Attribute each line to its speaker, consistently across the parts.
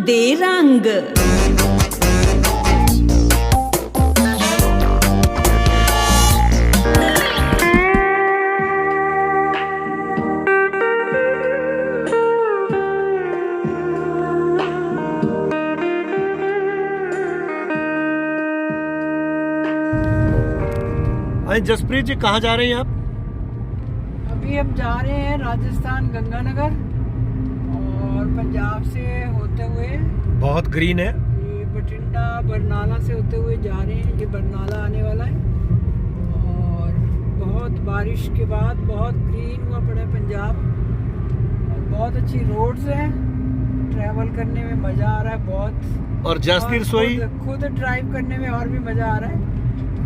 Speaker 1: दे रंग।
Speaker 2: जसप्रीत जी, कहाँ जा रही हैं आप?
Speaker 3: अभी हम जा रहे हैं राजस्थान गंगानगर और पंजाब से होते हुए
Speaker 2: बहुत ग्रीन है।
Speaker 3: ये बठिंडा बरनाला से होते हुए जा रहे हैं। ये बरनाला आने वाला है और बहुत बारिश के बाद बहुत ग्रीन हुआ पड़ा है पंजाब और बहुत अच्छी रोड्स हैं। ट्रैवल करने में मज़ा आ रहा है बहुत।
Speaker 2: और जस्ती रसोई
Speaker 3: खुद ड्राइव करने में और भी मज़ा आ रहा है।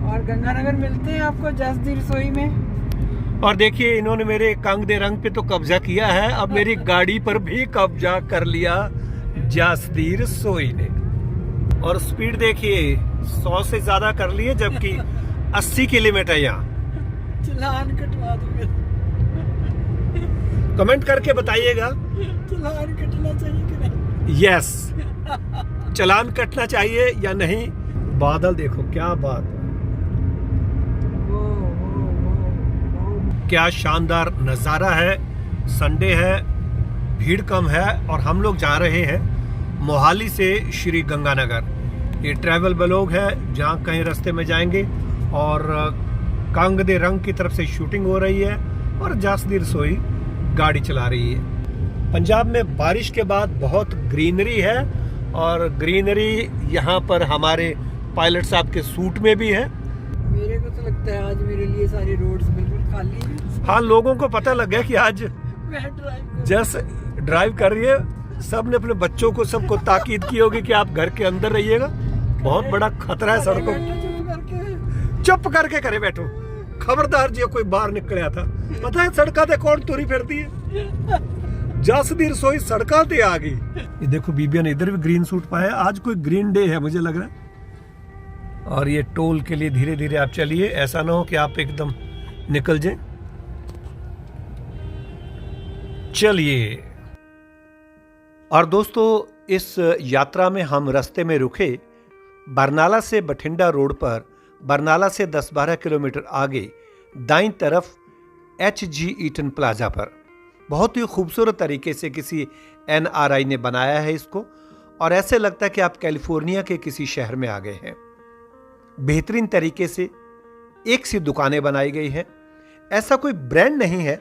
Speaker 3: और गंगानगर मिलते हैं आपको जस्ती रसोई में।
Speaker 2: और देखिए, इन्होंने मेरे कंग दे रंग पे तो कब्जा किया है, अब मेरी गाड़ी पर भी कब्जा कर लिया जस्ती रसोई ने। और स्पीड देखिए, 100 से ज्यादा कर लिए, जबकि 80 की लिमिट है यहाँ।
Speaker 3: चालान कटवा दूंगा।
Speaker 2: कमेंट करके बताइएगा
Speaker 3: चालान कटना चाहिए कि नहीं।
Speaker 2: यस, चालान कटना चाहिए या नहीं। बादल देखो, क्या बात है, क्या शानदार नज़ारा है। संडे है, भीड़ कम है और हम लोग जा रहे हैं मोहाली से श्री गंगानगर। ये ट्रैवल ब्लॉग है, जहाँ कहीं रास्ते में जाएंगे और कंग दे रंग की तरफ से शूटिंग हो रही है और जस्ती रसोई गाड़ी चला रही है। पंजाब में बारिश के बाद बहुत ग्रीनरी है और ग्रीनरी यहाँ पर हमारे पायलट साहब के सूट में भी है।
Speaker 3: मेरे को तो लगता है आज मेरे लिए सारी रोड्स बिल्कुल खाली हैं।
Speaker 2: हाँ, लोगों को पता लग गया कि आज
Speaker 3: मैं
Speaker 2: जस ड्राइव कर रही है। सब ने अपने बच्चों को सबको ताकीद की होगी कि आप घर के अंदर रहिएगा, बहुत बड़ा खतरा है सड़कों। चुप करके करे बैठो, खबरदार जी कोई बाहर निकलिया था। पता है सड़का ते कौन तुरी फिरती है? जस्ती रसोई सड़का ते आ गई। ये देखो, बीबिया ने इधर भी ग्रीन सूट पाया। आज कोई ग्रीन डे है मुझे लग रहा है। और ये टोल के लिए धीरे धीरे आप चलिए, ऐसा ना हो कि आप एकदम निकल जाएं। चलिए। और दोस्तों, इस यात्रा में हम रास्ते में रुके बरनाला से बठिंडा रोड पर। बरनाला से 10-12 किलोमीटर आगे दाईं तरफ HG ईटन प्लाजा पर बहुत ही खूबसूरत तरीके से किसी NRI ने बनाया है इसको, और ऐसे लगता है कि आप कैलिफोर्निया के किसी शहर में आ गए हैं। बेहतरीन तरीके से एक सी दुकानें बनाई गई हैं। ऐसा कोई ब्रांड नहीं है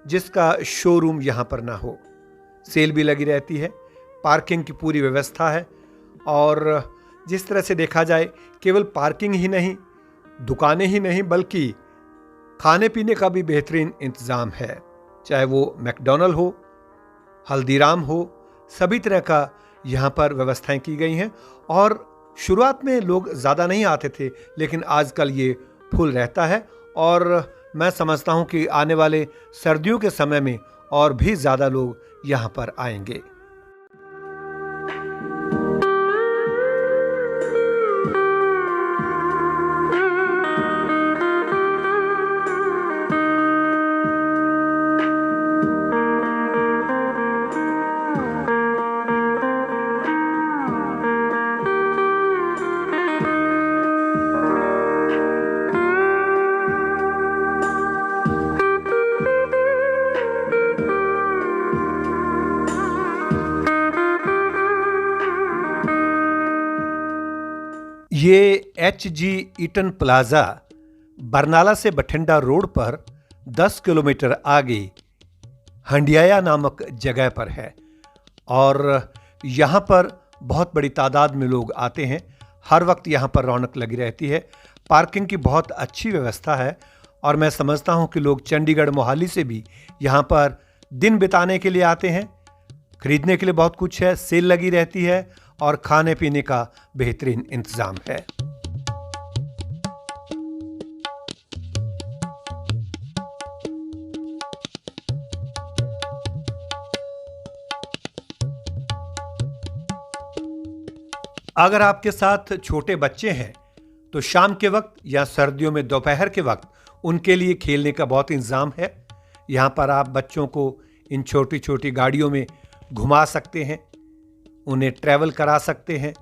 Speaker 2: जिसका शोरूम यहां पर ना हो। सेल भी लगी रहती है, पार्किंग की पूरी व्यवस्था है। और जिस तरह से देखा जाए, केवल पार्किंग ही नहीं, दुकानें ही नहीं, बल्कि खाने पीने का भी बेहतरीन इंतज़ाम है। चाहे वो मैकडॉनल्ड हो, हल्दीराम हो, सभी तरह का यहाँ पर व्यवस्थाएं की गई हैं। और शुरुआत में लोग ज़्यादा नहीं आते थे, लेकिन आजकल ये फुल रहता है। और मैं समझता हूँ कि आने वाले सर्दियों के समय में और भी ज़्यादा लोग यहाँ पर आएंगे। ये HG ईटन प्लाजा बरनाला से बठिंडा रोड पर 10 किलोमीटर आगे हंडियाया नामक जगह पर है। और यहाँ पर बहुत बड़ी तादाद में लोग आते हैं। हर वक्त यहाँ पर रौनक लगी रहती है। पार्किंग की बहुत अच्छी व्यवस्था है और मैं समझता हूँ कि लोग चंडीगढ़ मोहाली से भी यहाँ पर दिन बिताने के लिए आते हैं। खरीदने के लिए बहुत कुछ है, सेल लगी रहती है और खाने पीने का बेहतरीन इंतजाम है। अगर आपके साथ छोटे बच्चे हैं तो शाम के वक्त या सर्दियों में दोपहर के वक्त उनके लिए खेलने का बहुत इंतजाम है। यहाँ पर आप बच्चों को इन छोटी छोटी गाड़ियों में घुमा सकते हैं उन्हें ट्रैवल करा सकते हैं।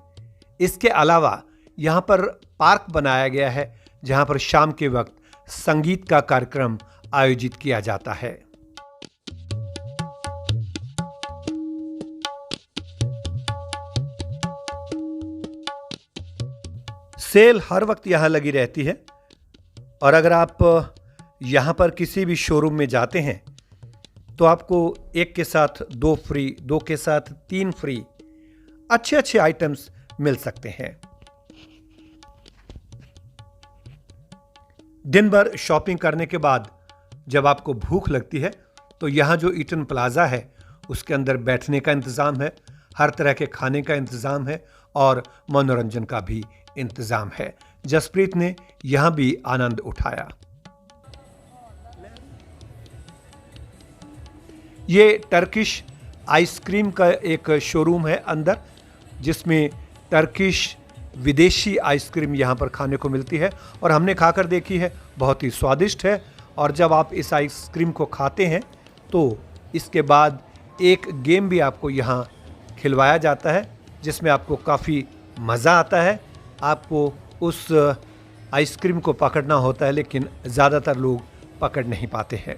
Speaker 2: इसके अलावा यहाँ पर पार्क बनाया गया है जहाँ पर शाम के वक्त संगीत का कार्यक्रम आयोजित किया जाता है। सेल हर वक्त यहाँ लगी रहती है और अगर आप यहाँ पर किसी भी शोरूम में जाते हैं तो आपको 1 के साथ 2 फ्री, 2 के साथ 3 फ्री अच्छे अच्छे आइटम्स मिल सकते हैं। दिन भर शॉपिंग करने के बाद जब आपको भूख लगती है तो यहाँ जो ईटन प्लाजा है उसके अंदर बैठने का इंतज़ाम है, हर तरह के खाने का इंतज़ाम है और मनोरंजन का भी इंतज़ाम है। जसप्रीत ने यहाँ भी आनंद उठाया। ये टर्किश आइसक्रीम का एक शोरूम है अंदर, जिसमें टर्किश विदेशी आइसक्रीम यहाँ पर खाने को मिलती है और हमने खाकर देखी है, बहुत ही स्वादिष्ट है। और जब आप इस आइसक्रीम को खाते हैं तो इसके बाद एक गेम भी आपको यहाँ खिलवाया जाता है जिसमें आपको काफ़ी मज़ा आता है। आपको उस आइसक्रीम को पकड़ना होता है लेकिन ज़्यादातर लोग पकड़ नहीं पाते हैं।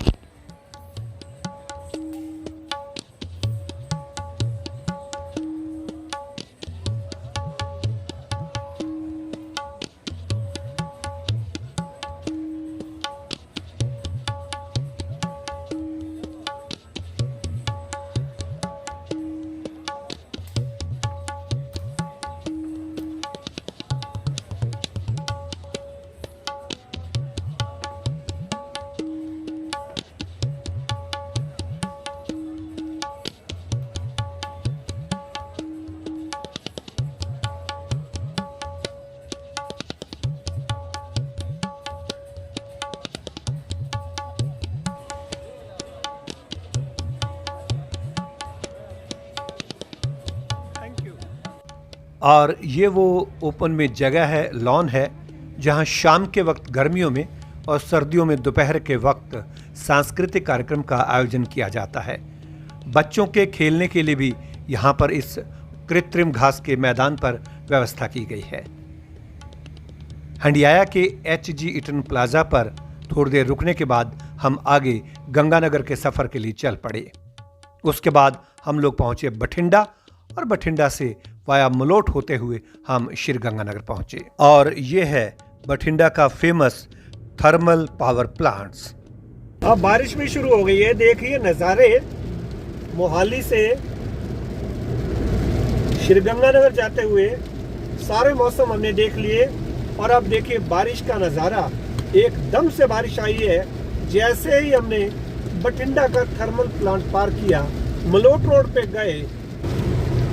Speaker 2: और ये वो ओपन में जगह है, लॉन है, जहाँ शाम के वक्त गर्मियों में और सर्दियों में दोपहर के वक्त सांस्कृतिक कार्यक्रम का आयोजन किया जाता है। बच्चों के खेलने के लिए भी यहाँ पर इस कृत्रिम घास के मैदान पर व्यवस्था की गई है। हंडियाया के HG ईटन प्लाजा पर थोड़ी देर रुकने के बाद हम आगे गंगानगर के सफ़र के लिए चल पड़े। उसके बाद हम लोग पहुँचे बठिंडा और बठिंडा से वाया मलोट होते हुए हम श्रीगंगानगर पहुंचे। और ये है बठिंडा का फेमस थर्मल पावर प्लांट्स। अब बारिश भी शुरू हो गई है, देखिए नज़ारे मोहाली से श्रीगंगानगर जाते हुए सारे मौसम हमने देख लिए। और अब देखिए बारिश का नज़ारा, एकदम से बारिश आई है। जैसे ही हमने बठिंडा का थर्मल प्लांट पार किया, मलोट रोड पे गए,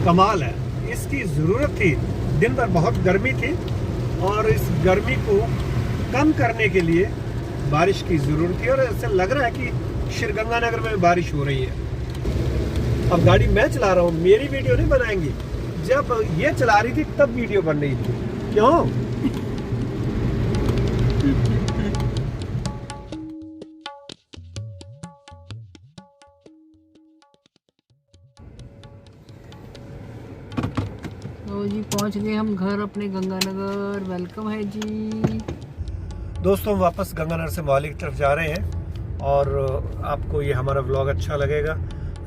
Speaker 2: कमाल है, इसकी ज़रूरत थी। दिन भर बहुत गर्मी थी और इस गर्मी को कम करने के लिए बारिश की ज़रूरत थी और ऐसा लग रहा है कि श्रीगंगानगर में बारिश हो रही है। अब गाड़ी मैं चला रहा हूँ, मेरी वीडियो नहीं बनाएंगी। जब ये चला रही थी तब वीडियो बन रही थी। क्यों?
Speaker 3: तो जी पहुंच गए हम घर अपने गंगानगर। वेलकम है जी।
Speaker 2: दोस्तों हम वापस गंगानगर से मोहाली की तरफ जा रहे हैं और आपको ये हमारा व्लॉग अच्छा लगेगा।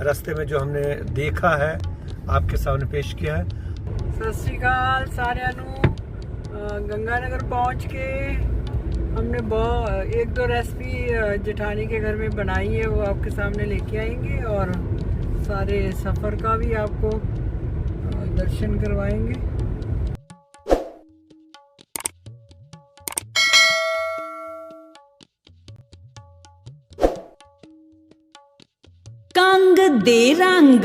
Speaker 2: रास्ते में जो हमने देखा है आपके सामने पेश किया है।
Speaker 3: सत श्री अकाल सारिਆਂ ਨੂੰ। गंगानगर पहुंच के हमने एक दो रेसिपी जेठानी के घर में बनाई है, वो आपके सामने लेके आएंगे और सारे सफ़र का भी आपको दर्शन करवाएंगे।
Speaker 1: कंग दे रंग